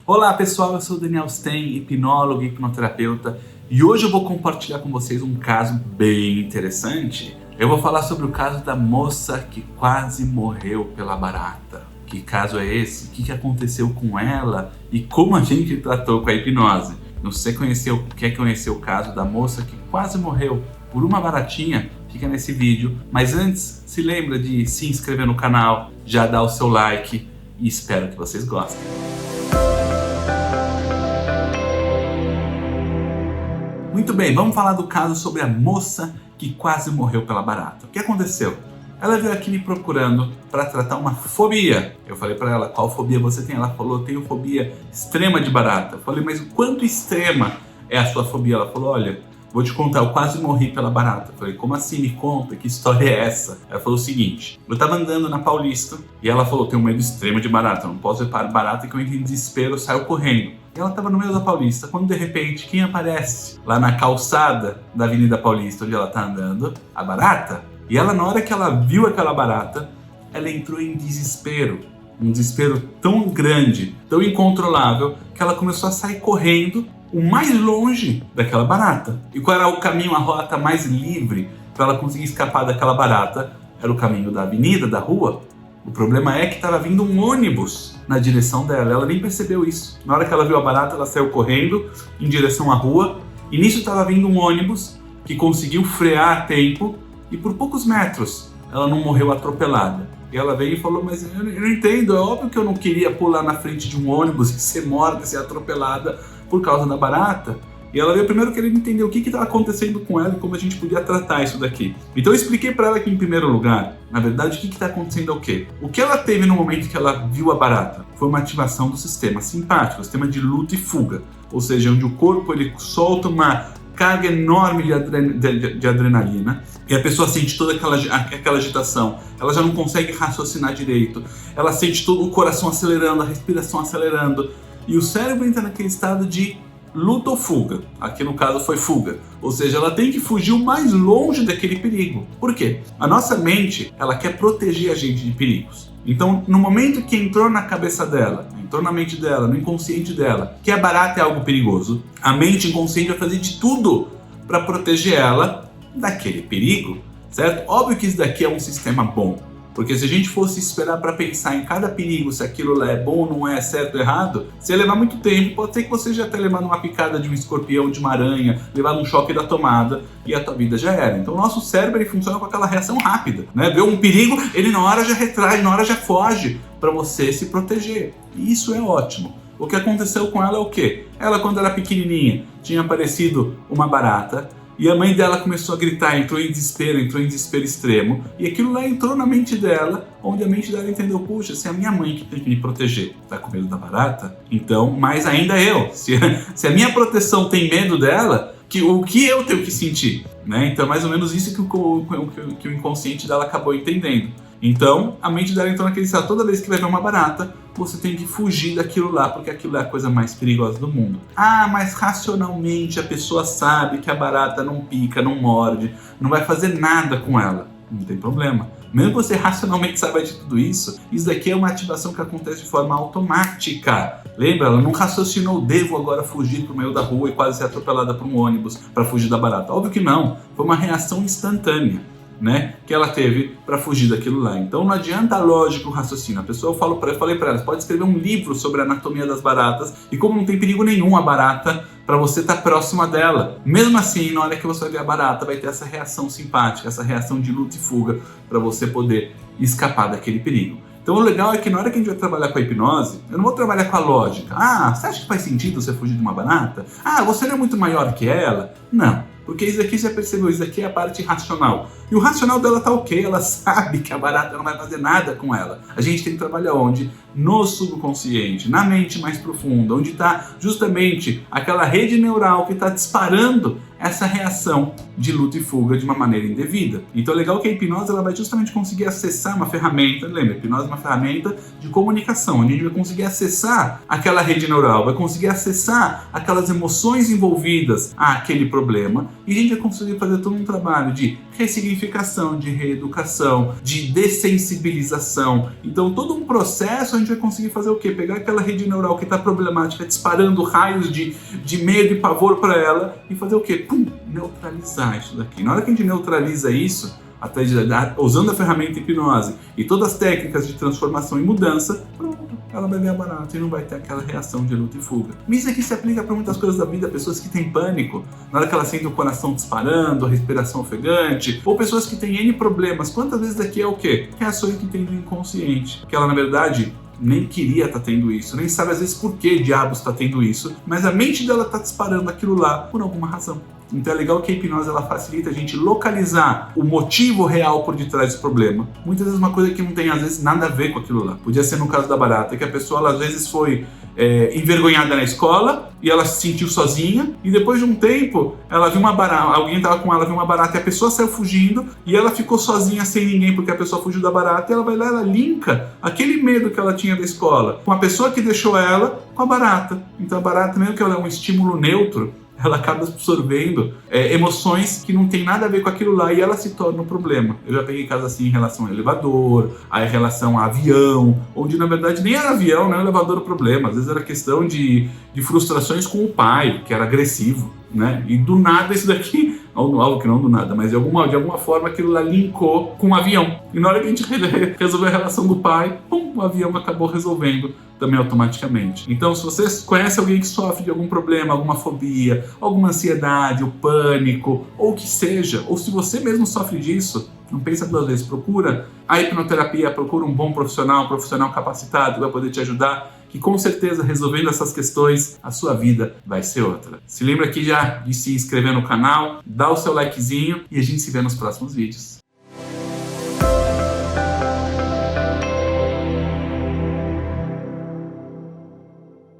Olá pessoal, eu sou o Daniel Sten, hipnólogo e hipnoterapeuta, e hoje eu vou compartilhar com vocês um caso bem interessante. Eu vou falar sobre o caso da moça que quase morreu pela barata. Que caso é esse? O que aconteceu com ela e como a gente tratou com a hipnose? Você quer conhecer o caso da moça que quase morreu por uma baratinha? Fica nesse vídeo, mas antes se lembra de se inscrever no canal, já dá o seu like e espero que vocês gostem. Muito bem, vamos falar do caso sobre a moça que quase morreu pela barata. O que aconteceu? Ela veio aqui me procurando para tratar uma fobia. Eu falei para ela, qual fobia você tem? Ela falou, tenho fobia extrema de barata. Eu falei, mas o quanto extrema é a sua fobia? Ela falou, olha, vou te contar, eu quase morri pela barata. Eu falei, como assim? Me conta, que história é essa? Ela falou o seguinte, eu tava andando na Paulista e ela falou, tenho um medo extremo de barata, eu não posso ver para barata, que eu entrei em desespero, eu saio correndo. E ela tava no meio da Paulista, quando de repente, quem aparece? Lá na calçada da Avenida Paulista, onde ela tá andando, a barata. E ela, na hora que ela viu aquela barata, ela entrou em desespero. Um desespero tão grande, tão incontrolável, que ela começou a sair correndo o mais longe daquela barata. E qual era o caminho, a rota mais livre para ela conseguir escapar daquela barata? Era o caminho da avenida, da rua. O problema é que estava vindo um ônibus na direção dela, ela nem percebeu isso. Na hora que ela viu a barata, ela saiu correndo em direção à rua, e nisso estava vindo um ônibus que conseguiu frear a tempo, e por poucos metros ela não morreu atropelada. E ela veio e falou, mas eu não entendo, é óbvio que eu não queria pular na frente de um ônibus e ser morta, ser atropelada por causa da barata. E ela veio primeiro querendo entender o que estava acontecendo com ela e como a gente podia tratar isso daqui. Então eu expliquei para ela que, em primeiro lugar, na verdade, o que está acontecendo é o quê? O que ela teve no momento que ela viu a barata foi uma ativação do sistema simpático, o sistema de luta e fuga. Ou seja, onde o corpo ele solta uma carga enorme de adrenalina e a pessoa sente toda aquela agitação. Ela já não consegue raciocinar direito. Ela sente todo o coração acelerando, a respiração acelerando. E o cérebro entra naquele estado de luta ou fuga. Aqui no caso foi fuga. Ou seja, ela tem que fugir o mais longe daquele perigo. Por quê? A nossa mente, ela quer proteger a gente de perigos. Então, no momento que entrou na cabeça dela, entrou na mente dela, no inconsciente dela, que a barata é algo perigoso, a mente inconsciente vai fazer de tudo para proteger ela daquele perigo, certo? Óbvio que isso daqui é um sistema bom. Porque se a gente fosse esperar para pensar em cada perigo, se aquilo lá é bom ou não é, certo ou errado, se levar muito tempo, pode ser que você já tenha levado uma picada de um escorpião, de uma aranha, levado um choque da tomada e a tua vida já era. Então o nosso cérebro ele funciona com aquela reação rápida, né? Vê um perigo, ele na hora já retrai, na hora já foge para você se proteger. E isso é ótimo. O que aconteceu com ela é o quê? Ela, quando era pequenininha, tinha aparecido uma barata, e a mãe dela começou a gritar, entrou em desespero extremo. E aquilo lá entrou na mente dela, onde a mente dela entendeu, puxa, se é a minha mãe que tem que me proteger, tá com medo da barata? Então, mais ainda eu. Se a minha proteção tem medo dela, o que eu tenho que sentir? Né? Então, é mais ou menos isso que o inconsciente dela acabou entendendo. Então, a mente dela entrou naquele estado, toda vez que vai ver uma barata, você tem que fugir daquilo lá, porque aquilo é a coisa mais perigosa do mundo. Ah, mas racionalmente a pessoa sabe que a barata não pica, não morde, não vai fazer nada com ela. Não tem problema. Mesmo que você racionalmente saiba de tudo isso, isso daqui é uma ativação que acontece de forma automática. Lembra? Ela não raciocinou, devo agora fugir pro meio da rua e quase ser atropelada por um ônibus para fugir da barata. Óbvio que não. Foi uma reação instantânea, né, que ela teve para fugir daquilo lá. Então não adianta a lógica, o raciocínio. A pessoa, eu falei para ela, pode escrever um livro sobre a anatomia das baratas e como não tem perigo nenhum a barata para você estar próxima dela. Mesmo assim, na hora que você vai ver a barata, vai ter essa reação simpática, essa reação de luta e fuga para você poder escapar daquele perigo. Então o legal é que na hora que a gente vai trabalhar com a hipnose, eu não vou trabalhar com a lógica. Ah, você acha que faz sentido você fugir de uma barata? Ah, você não é muito maior que ela? Não. Porque isso aqui, você já percebeu, isso aqui é a parte racional. E o racional dela tá ok, ela sabe que a barata não vai fazer nada com ela. A gente tem que trabalhar onde? No subconsciente, na mente mais profunda, onde está justamente aquela rede neural que está disparando essa reação de luta e fuga de uma maneira indevida. Então é legal que a hipnose ela vai justamente conseguir acessar uma ferramenta, lembra, a hipnose é uma ferramenta de comunicação, onde a gente vai conseguir acessar aquela rede neural, vai conseguir acessar aquelas emoções envolvidas àquele problema, e a gente vai conseguir fazer todo um trabalho de ressignificação, de reeducação, de dessensibilização. Então todo um processo a gente vai conseguir fazer o quê? Pegar aquela rede neural que está problemática, disparando raios de medo e pavor para ela, e fazer o quê? Pum! Neutralizar isso daqui. Na hora que a gente neutraliza isso, usando a ferramenta hipnose e todas as técnicas de transformação e mudança, pronto, ela vai ver a barata e não vai ter aquela reação de luta e fuga. Mas isso aqui se aplica para muitas coisas da vida, pessoas que têm pânico, na hora que elas sentem o coração disparando, a respiração ofegante, ou pessoas que têm N problemas. Quantas vezes daqui é o quê? Reações que tem do inconsciente, que ela na verdade nem queria estar tendo isso, nem sabe às vezes por que diabos está tendo isso, mas a mente dela está disparando aquilo lá por alguma razão. Então é legal que a hipnose ela facilita a gente localizar o motivo real por detrás do problema. Muitas vezes uma coisa que não tem às vezes nada a ver com aquilo lá. Podia ser no caso da barata, que a pessoa ela, às vezes foi envergonhada na escola e ela se sentiu sozinha, e depois de um tempo ela viu uma barata, alguém estava com ela, viu uma barata e a pessoa saiu fugindo e ela ficou sozinha sem ninguém porque a pessoa fugiu da barata, e ela vai lá, ela linka aquele medo que ela tinha da escola com a pessoa que deixou ela com a barata. Então a barata, mesmo que ela é um estímulo neutro, ela acaba absorvendo emoções que não tem nada a ver com aquilo lá, e ela se torna um problema. Eu já peguei casos assim em relação a elevador, em relação a avião, onde na verdade nem era avião, nem era elevador o problema. Às vezes era questão de frustrações com o pai, que era agressivo, né? E do nada isso daqui, algo que não do nada, mas de alguma forma aquilo lá linkou com o avião. E na hora que a gente resolveu a relação do pai, pum, o avião acabou resolvendo também automaticamente. Então, se você conhece alguém que sofre de algum problema, alguma fobia, alguma ansiedade, o pânico, ou o que seja, ou se você mesmo sofre disso, não pensa duas vezes, procura a hipnoterapia, procura um bom profissional, um profissional capacitado que vai poder te ajudar, que com certeza resolvendo essas questões, a sua vida vai ser outra. Se lembra aqui já de se inscrever no canal, dá o seu likezinho e a gente se vê nos próximos vídeos.